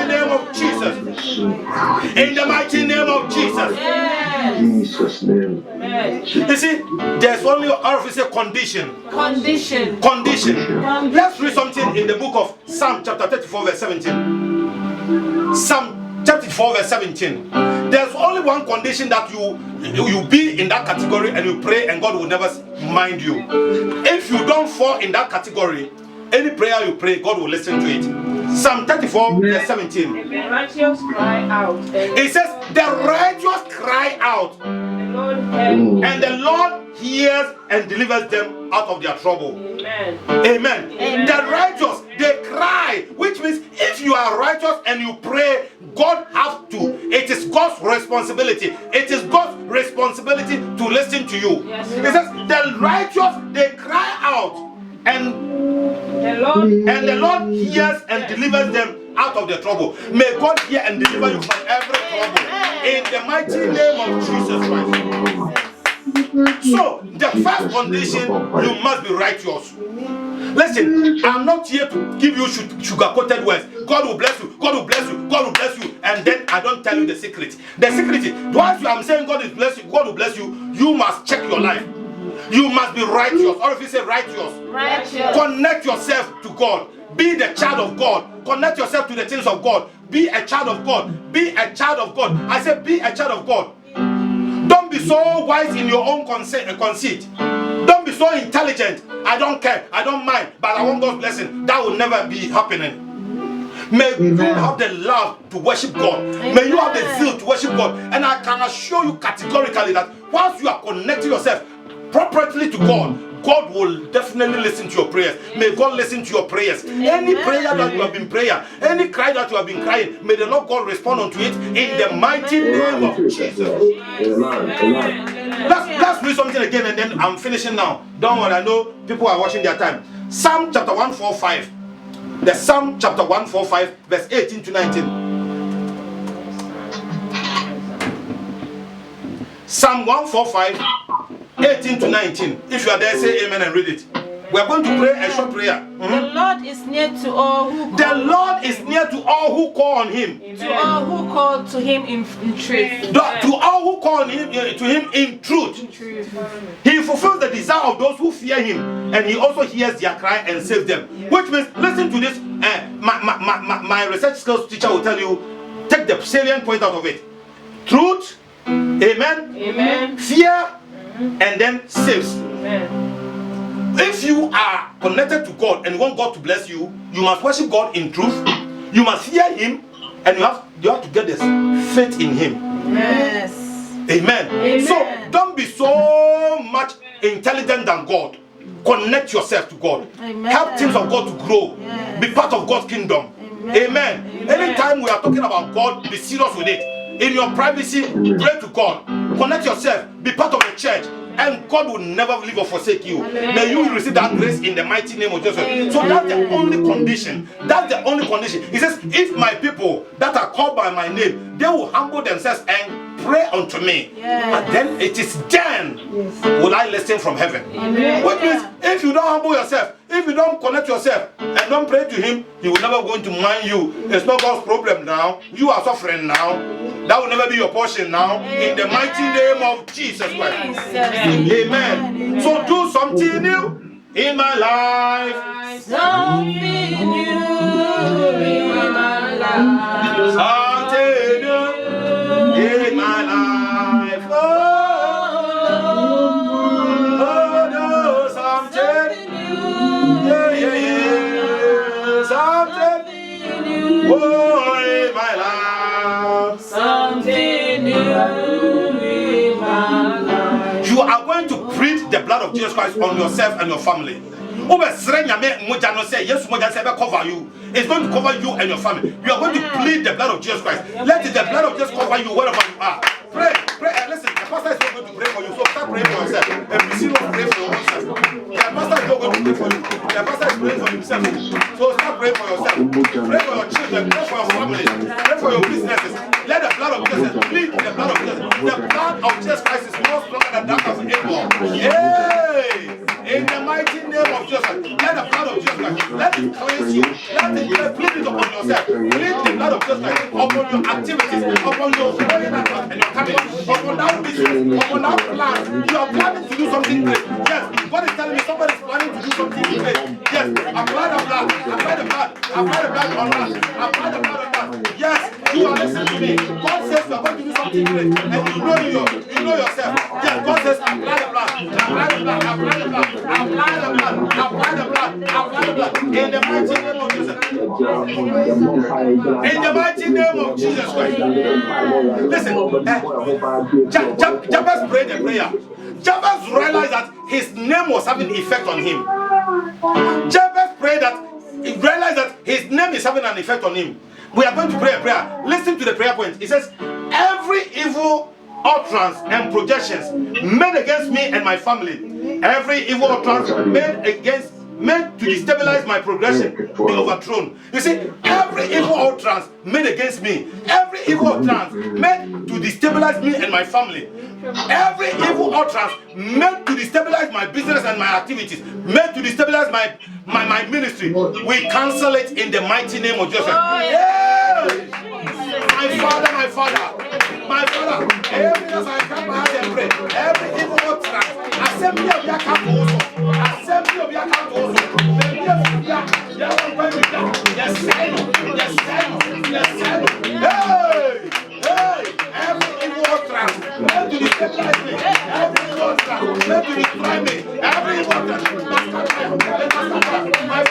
name of Jesus. In the mighty name of Jesus. Yes. Jesus' name. You see, there's only a condition. Condition. Condition. Let's read something in the book of Psalm chapter 34 verse 17. Psalm chapter 4 verse 17. There's only one condition that you be in that category and you pray and God will never mind you. If you don't fall in that category, any prayer you pray, God will listen to it. Psalm 34 verse 17. The righteous cry out. It says, the righteous cry out, and the Lord hears and delivers them out of their trouble. Amen. Amen. Amen. The righteous, they cry, which means if you are righteous and you pray, God has to. It is God's responsibility. It is God's responsibility to listen to you. Yes, it says, the righteous, they cry out, and the Lord hears and delivers them out of their trouble. May God hear and deliver you from every trouble. In the mighty name of Jesus Christ. So, the first condition, you must be righteous. Listen, I'm not here to give you sugar-coated words. God will bless you, God will bless you, God will bless you, and then I don't tell you the secret. The secret is, once I'm saying God will bless you, God will bless you, you must check your life. You must be righteous. Or if you say righteous, connect yourself to God. Be the child of God. Connect yourself to the things of God. Be a child of God. Be a child of God. I said, be a child of God. Don't be so wise in your own conceit. Don't be so intelligent. I don't care. I don't mind. But I want God's blessing. That will never be happening. May you have the love to worship God. May you have the zeal to worship God. And I can assure you categorically that once you are connecting yourself properly to God, God will definitely listen to your prayers. May God listen to your prayers. Any prayer that you have been praying, any cry that you have been crying, may the Lord God respond unto it in the mighty name of Jesus. Let's read something again and then I'm finishing now. Don't worry, I know people are watching their time. Psalm chapter 145. The Psalm chapter 145 verse 18 to 19. Psalm 145 18 to 19. If you are there, say amen and read it. We are going to pray a short prayer. The Lord is near to all who the Lord is near to all who call on Him. To all who call to Him in truth. To all who call on Him, to Him in truth. He fulfills the desire of those who fear Him, and He also hears their cry and saves them. Which means, listen to this. My research skills teacher will tell you, take the salient point out of it. Truth, amen, fear, and then saves. If you are connected to God and you want God to bless you, you must worship God in truth. You must fear Him, and you have to get this faith in Him. Yes. Amen. So don't be so much intelligent than God. Connect yourself to God. Amen. Help things of God to grow. Yes. Be part of God's kingdom. Amen. Anytime we are talking about God, be serious with it. In your privacy, pray to God. Connect yourself. Be part of the church. And God will never leave or forsake you. Amen. May you receive that grace in the mighty name of Jesus. Amen. So that's the only condition. That's the only condition. He says, if my people that are called by my name, they will humble themselves and pray unto me. Yes. And then it is then will I listen from heaven. Amen. Which means if you don't humble yourself, if you don't connect yourself and don't pray to Him, He will never going to mind you. It's not God's problem now. You are suffering now. That will never be your portion now. Amen. In the mighty name of Jesus Christ. Amen. So do something new in my life. Something new in my life. Something new in my life. Oh, something new. Yeah. Something new. Oh, in my life. Something new in my life. You are going to plead the blood of Jesus Christ on yourself and your family. Cover you. It's going to cover you and your family. You are going to plead the blood of Jesus Christ. Let the blood of Jesus cover you wherever you are. Pray. Listen, the pastor is not going to pray for you, so start praying for yourself. And be serious, pray for yourself. The pastor is not going to pray for you. The pastor is praying for himself. So start praying for yourself. Pray for your children. Pray for your family. Pray for your businesses. Let the blood of Jesus plead the blood of Jesus. The blood of Jesus Christ is more stronger than that of Abel. Yay! In the mighty name of Jesus, let the blood of Jesus Christ, let it cleanse you. Let it plead it upon yourself. Plead the blood of Jesus Christ upon your activities, upon your going and your coming, upon that business, will now plan. You are planning to do something great. Yes, God is telling me somebody is planning to do something great. Yes, apply the blood. Apply the blood. Apply the blood on that. Apply the blood on that. Yes, you are listening to me. God says you are going to do something great, and you know yourself. Yes, God says apply the blood. Apply the blood. Apply the blood. Apply the blood. Apply the blood. Apply the blood. In the mighty name of Jesus. In the mighty name of Jesus Christ. Listen, Jabez prayed a prayer. Jabez realized that his name was having effect on him. Jabez prayed that he realized that his name is having an effect on him. We are going to pray a prayer. Listen to the prayer point. It says, every evil utterance and projections made against me and my family, every evil utterance made to destabilize my progression, be overthrown. You see, every evil utterance made against me, every evil utterance made to destabilize me and my family, every evil utterance made to destabilize my business and my activities, made to destabilize my ministry, we cancel it in the mighty name of Jesus. Yeah! My Father, every time I come out and pray, every evil utterance, assembly of your camp assembly of your camp every evil utterance, made to destabilize me, every evil utterance, made to destroy me, every evil utterance, my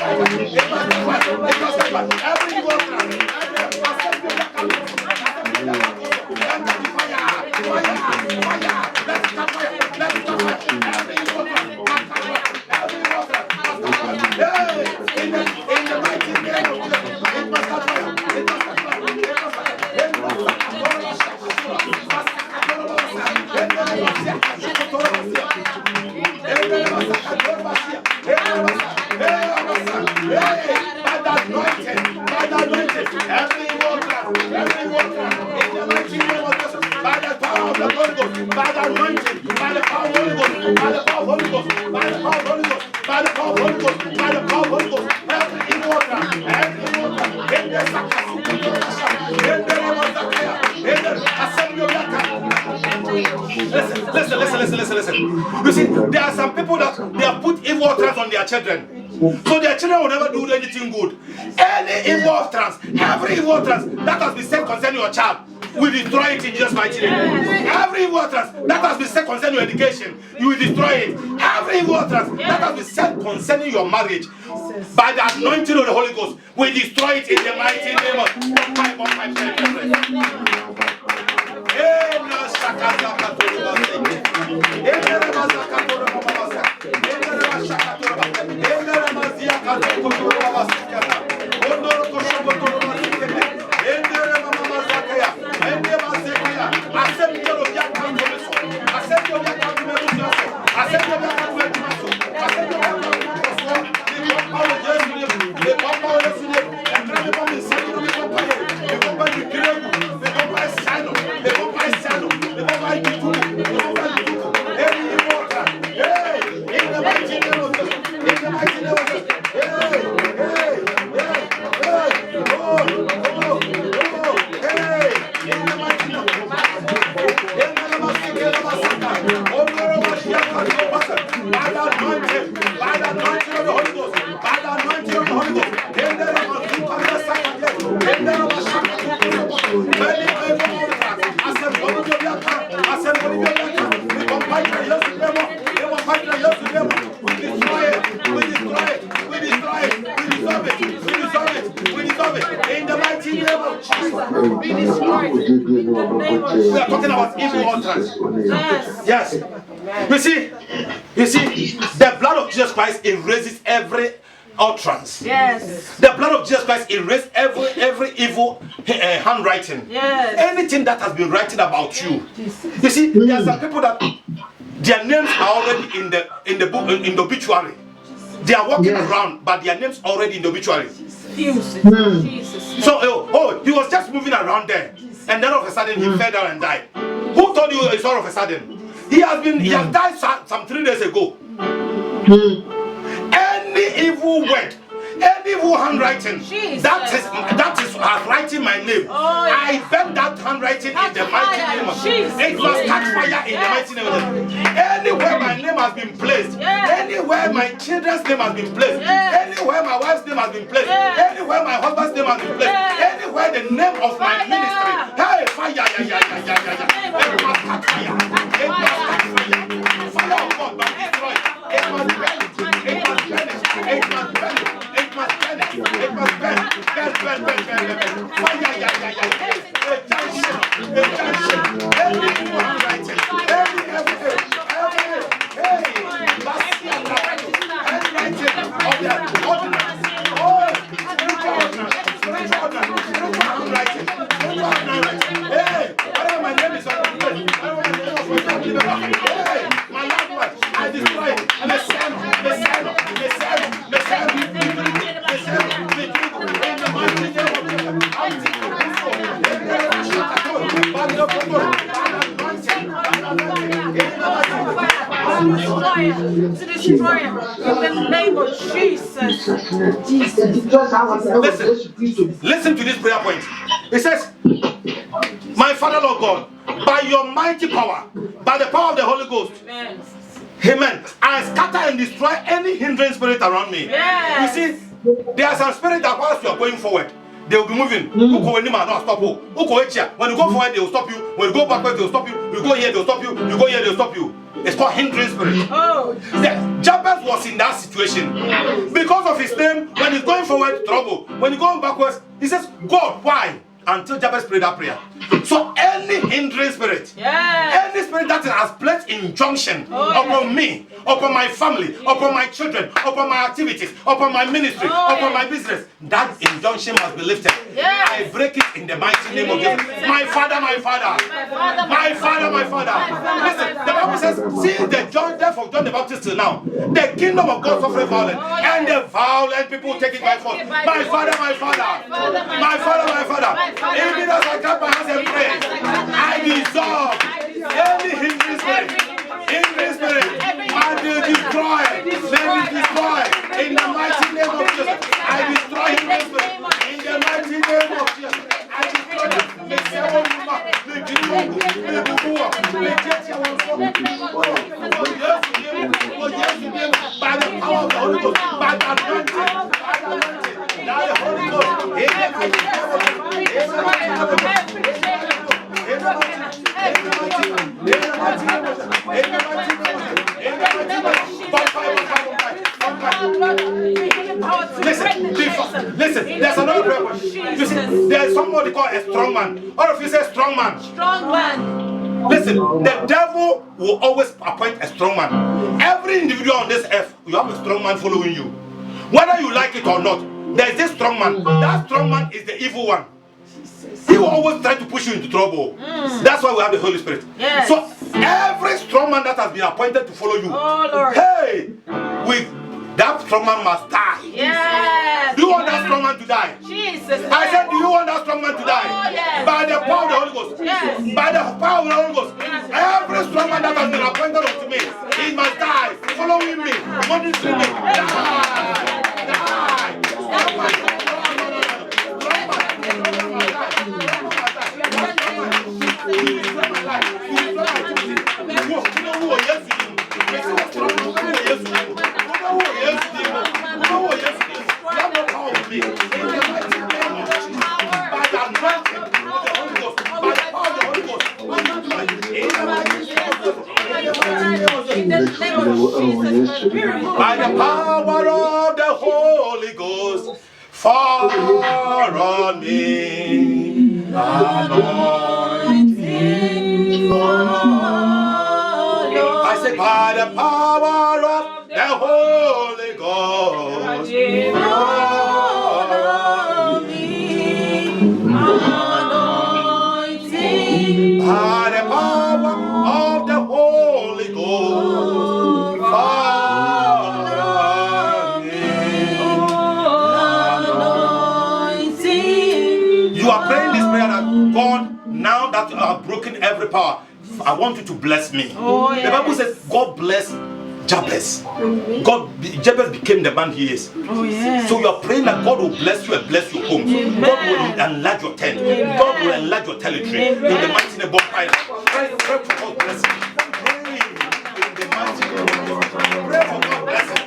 Father, every evil utterance, Listen. You see, there are some people that they have put evil utterance on their children, so their children will never do anything good. Any evil utterance, every evil utterance that has been said concerning your child, we destroy it in Jesus' mighty name. Every evil utterance that has been said concerning your education, you will destroy it. Every evil utterance that has been said concerning your marriage, by the anointing of the Holy Ghost, we destroy it in the mighty name of We are talking about evil utterance. Yes. You see, the blood of Jesus Christ erases every utterance. Yes. The blood of Jesus Christ erases every evil handwriting. Yes. Anything that has been written about you. You see, there are some people that their names are already in the book, in the obituary. They are walking around, but their names already in the obituary. So, he was just moving around there, and then all of a sudden he fell down and died. Who told you it's all of a sudden? He has died some 3 days ago. Any evil word Any evil handwriting that is writing my name, I bend that handwriting in the mighty name of Jesus. It must catch fire in the mighty name of Jesus. Anywhere my name has been placed, anywhere my children's name has been placed, anywhere my wife's name has been placed, anywhere my husband's name has been placed, anywhere the name of my ministry, hey, fire, it must catch fire. It must catch fire. Fire of God must destroy. It must burn. It must burn. It must burn. It must burn. It must burn. Burn. Fire, every evil handwriting, every handwriting of the ordinance. Spiritual handwriting. Hey, whatever my name is on the place, whatever my name is on the place, hey, my loved one, I destroy it. To destroy him in the name of Jesus. Listen to this prayer point. It says, my Father, Lord God, by your mighty power, by the power of the Holy Ghost, amen, I scatter and destroy any hindering spirit around me. You see, there are some spirits that whilst you are going forward, they will be moving. When you go forward, they will stop you. When you go backward, they will stop you. You go here, they will stop you. You go here, they will stop you. It's called hindering spirit. Jabez was in that situation. Because of his name, when he's going forward, trouble. When he's going backwards, he says, God, why? Until Jabez prayed that prayer. So any hindering spirit, any spirit that has placed injunction upon me, upon my family, upon my children, upon my activities, upon my ministry, upon my business, that injunction must be lifted. I break it in the mighty name of Jesus. My Father, my Father, my Father, my Father. Listen, the Bible says, since the death of John the Baptist till now, the kingdom of God suffered violence, and the violent people take it by force. My Father, my Father, my Father, my Father. Even as I clap my hands and pray, I dissolve any hindering spirit, and they destroy, in the mighty name of Jesus. I destroy hindering spirit, in the mighty name of Jesus. I destroy them. By the power of the Holy Ghost, by the anointing, by the Holy Ghost, Listen, there's another prayer question. You see, there's somebody called a strong man. All of you say strong man. Strong man. Listen, the devil will always appoint a strong man. Every individual on this earth, you have a strong man following you. Whether you like it or not, there is this strong man. That strong man is the evil one. He will always try to push you into trouble. That's why we have the Holy Spirit. So every strong man that has been appointed to follow you, hey, that strong man must die. Do you want that strong man to die? Jesus. I said, do you want that strong man to die? By the power of the Holy Ghost. By the power of the Holy Ghost. Every strong man that has been appointed unto me, he must die. Following me, monitoring me. Die. By the power of the Holy Ghost, fall on me, anointing. I say, by the power of the Holy Ghost, fall on me, anointing. By the power of the Holy Ghost, fall on me, anointing. You are praying this prayer that God, now that I have broken every power, I want you to bless me. The Bible says, God bless Jabez. Jabez became the man he is. Oh, yeah. So you are praying that God will bless you and bless your home. God will enlarge your tent. God will enlarge your territory. In the mighty name of Christ. Pray for God's blessing. Pray in the mighty name of Jesus. Pray for God's blessing.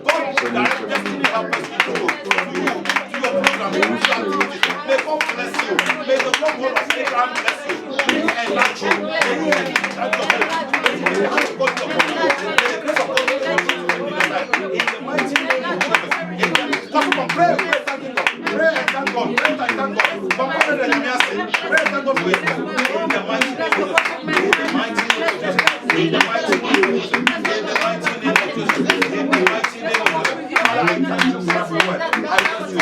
God will direct destiny helpers to you, to your program, to your activities. May God bless you. May the Lord God of Abraham bless you. May He enlarge you. May He enlarge your territory. May the grace of God be upon you. May the grace of God be upon you in the night. In the mighty name of Jesus. Come on, pray, thank God. Pray and thank God. Pray and thank God. Pray and thank God for His help. In the mighty name of Jesus. In the mighty name of Jesus. In the mighty name of Jesus. In the mighty name of Jesus. In the mighty name of Jesus. Father, I thank you for your word. I bless you.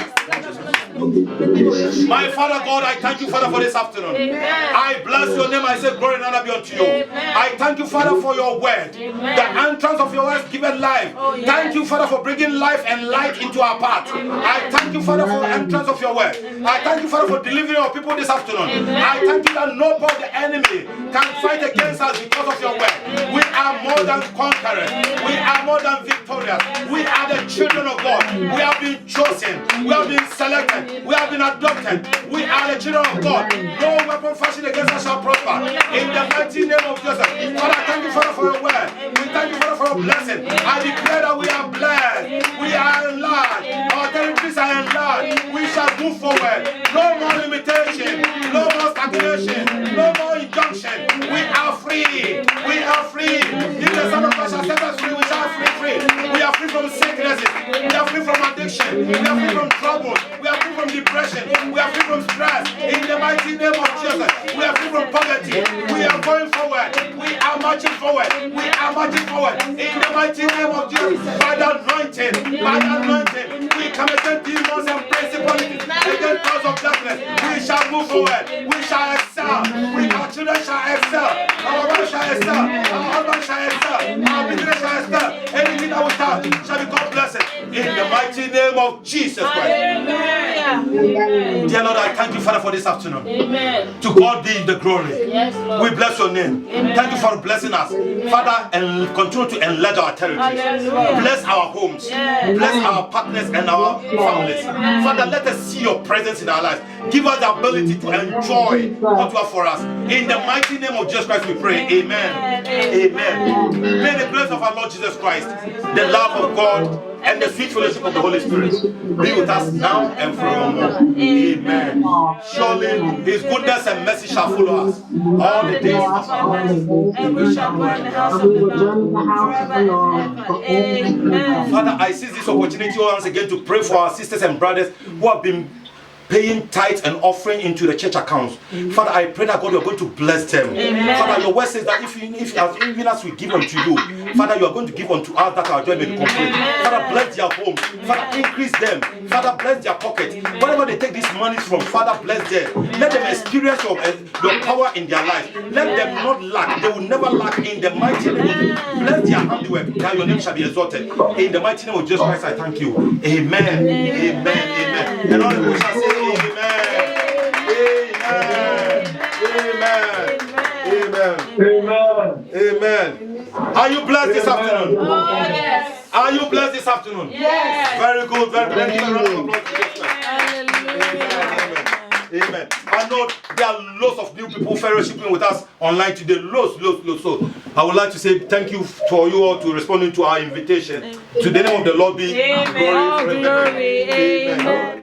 My Father God, I thank you, Father, for this afternoon. Amen. I bless your name. I say glory and honor be unto you. Amen. I thank you, Father, for your word. Amen. The entrance of your word given life. Oh, yes. Thank you, Father, for bringing life and light into our path. I thank you, Father, for the entrance of your word. I thank you, Father, for delivering your people this afternoon. Amen. I thank you that no power of the enemy can fight against us because of your word. We are more than conquerors. We are more than victorious. We are the children of God. We have been chosen. We have been selected. We have been adopted. We are the children of God. No weapon fashioned against us shall prosper. In the mighty name of Jesus. Father, thank you, Father, for your word. We thank you, Father, for your blessing. I declare that we are blessed. We are enlarged. Our territories are enlarged. We shall move forward. No more limitation. No more stagnation. No more injunction. We are free. We are free. If the Son of God shall set us free, we shall free. We are free from sicknesses. We are free from addiction. We are free from trouble. We are free from depression. We are free from stress. In the mighty name of Jesus. We are free from poverty. We are going forward. We are marching forward. We are marching forward. In the mighty name of Jesus. By the anointing. By the anointing. We come against demons and principalities. Against powers of darkness. We shall move forward. We shall excel. Our children shall excel. Our wife shall excel. Our husband shall excel. Our business shall excel. Anything that we touch shall become blessed. In the mighty name of Jesus Christ. Amen. Dear Lord, I thank you, Father, for this afternoon. Amen. To God be the glory. Yes, Lord. We bless your name. Amen. Thank you for blessing us. Father, and continue to enlarge our territories. Hallelujah. Bless our homes. Yes. Bless our partners and our families. Father, let us see your presence in our lives. Give us the ability to enjoy what you have for us. In the mighty name of Jesus Christ we pray. Amen. Amen. May the grace of our Lord Jesus Christ, the love of God, and the sweet fellowship of the Holy Spirit be with us now and forevermore. Amen. Surely His goodness and mercy shall follow us all the days of our lives. And we shall dwell in the house of the Lord forever and ever. Amen. Father, I seize this opportunity once again to pray for our sisters and brothers who have been paying tithes and offering into the church accounts. Father, I pray that God, you are going to bless them. Amen. Father, your word says that even as we give unto you, Father, you are going to give unto us that our joy may be complete. Father, bless their homes. Father, increase them. Father, bless their pockets. Wherever they take these monies from, Father, bless them. Let them experience your power in their life. Let them not lack. They will never lack in the mighty name of Jesus. Bless their handiwork, that your name shall be exalted. In the mighty name of Jesus Christ, I thank you. Amen. Amen. Amen. And all the people shall say, Amen. Amen. Amen. Amen. Are you blessed this afternoon? Oh, yes. Are you blessed this afternoon? Yes. Very good. Very good. Give a round of applause to Jesus Christ. Hallelujah. Amen. I know there are lots of new people fellowshipping with us online today. Lots. So I would like to say thank you for you all to responding to our invitation. To the name of the Lord be Amen. glory forever. Glory. Amen.